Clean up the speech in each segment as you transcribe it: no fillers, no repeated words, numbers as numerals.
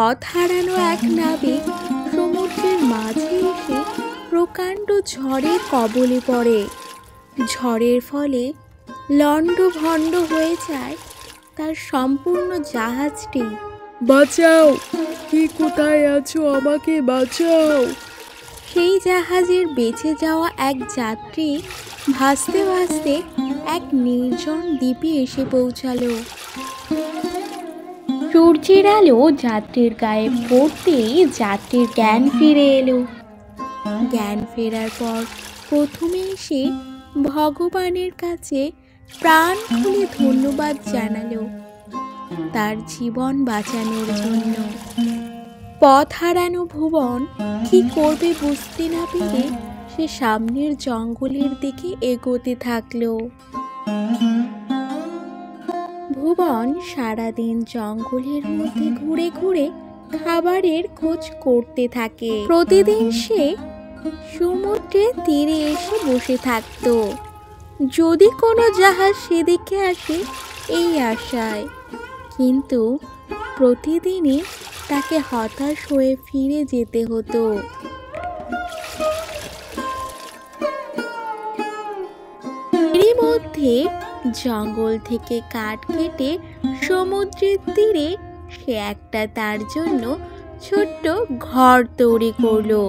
পথ হারানো এক নাবিক সমুদ্রের মাঝে এসে প্রকাণ্ড ঝড়ের কবলে পড়ে। ঝড়ের ফলে লণ্ডভণ্ড হয়ে যায় তার সম্পূর্ণ জাহাজটি। বাঁচাও, কে কোথায় আছো, আমাকে বাঁচাও। সেই জাহাজের বেঁচে যাওয়া এক যাত্রী ভাসতে ভাসতে এক নির্জন দ্বীপে এসে পৌঁছালো। সূর্যের আলো যাত্রীর গায়ে পড়তেই যাত্রীর জ্ঞান ফিরে এলো। জ্ঞান ফেরার পর প্রথমে এসে ভগবানের কাছে প্রাণ খুলে ধন্যবাদ জানালো তার জীবন বাঁচানোর জন্য। পথ হারানো ভুবন কি করবে বুঝতে না পেরে সে সামনের জঙ্গলের দিকে এগোতে থাকলো। ভুবন সারাদিন জঙ্গলের মধ্যে ঘুরে ঘুরে খাবারের খোঁজ করতে থাকে। প্রতিদিন সে সমুদ্রের তীরে এসে বসে থাকতো, যদি কোনো জাহাজ সেদিকে আসে এই আশায়। কিন্তু প্রতিদিনই তাকে হতাশ হয়ে ফিরে যেতে হতো। এরই মধ্যে জঙ্গল থেকে কাঠ কেটে সমুদ্রের তীরে সে একটা তার জন্য ছোট্ট ঘর তৈরি করলো।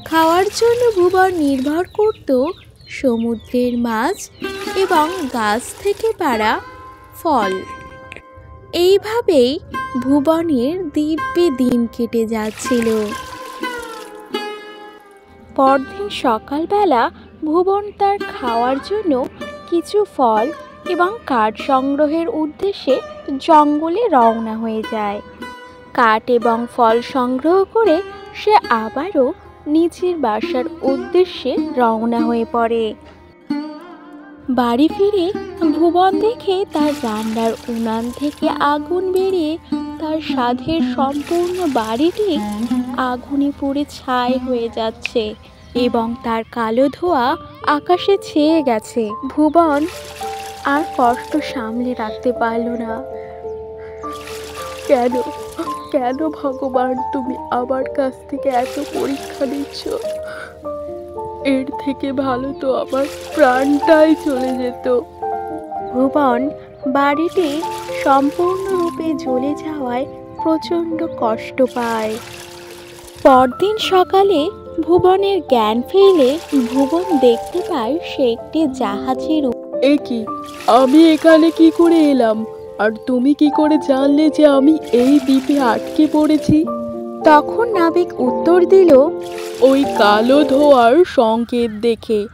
খাওয়ার জন্য ভুবন নির্ভর করত সমুদ্রের মাছ এবং গাছ থেকে পাড়া ফল। এইভাবেই ভুবনের দিব্যি দিন কেটে যাচ্ছিল। পরদিন সকালবেলা ভুবন তার খাওয়ার জন্য কিছু ফল এবং কাঠ সংগ্রহের উদ্দেশ্যে জঙ্গলে রওনা হয়ে যায়। কাঠ এবং ফল সংগ্রহ করে সে আবারও নিজের বাসার উদ্দেশ্যে রওনা হয়ে পড়ে। বাড়ি ফিরে ভুবন দেখে তার রান্নার উনান থেকে আগুন বেরিয়ে তার স্বাদের সম্পূর্ণ বাড়িটি আগুনে পুড়ে ছাই হয়ে যাচ্ছে এবং তার কালো ধোঁয়া আকাশে ছেয়ে গেছে। ভুবন আর কষ্ট সামলে রাখতে পারল না। কেন কেন ভগবান, তুমি আমার কাছ থেকে এত পরীক্ষা নিচ্ছ? এর থেকে ভালো তো আমার প্রাণটাই চলে যেত। ভুবন বাড়িটি সম্পূর্ণরূপে জ্বলে যাওয়ায় প্রচণ্ড কষ্ট পায়। পরদিন সকালে ভুবনের জ্ঞান ফিরলে ভুবন দেখতে পায় সে একটি জাহাজের। এ কি, আমি এখানে কি করে এলাম? আর তুমি কি করে জানলে যে আমি এই দ্বীপে আটকে পড়েছি? তখন নাবিক উত্তর দিল, ওই কালো ধোঁয়ার সংকেত দেখে।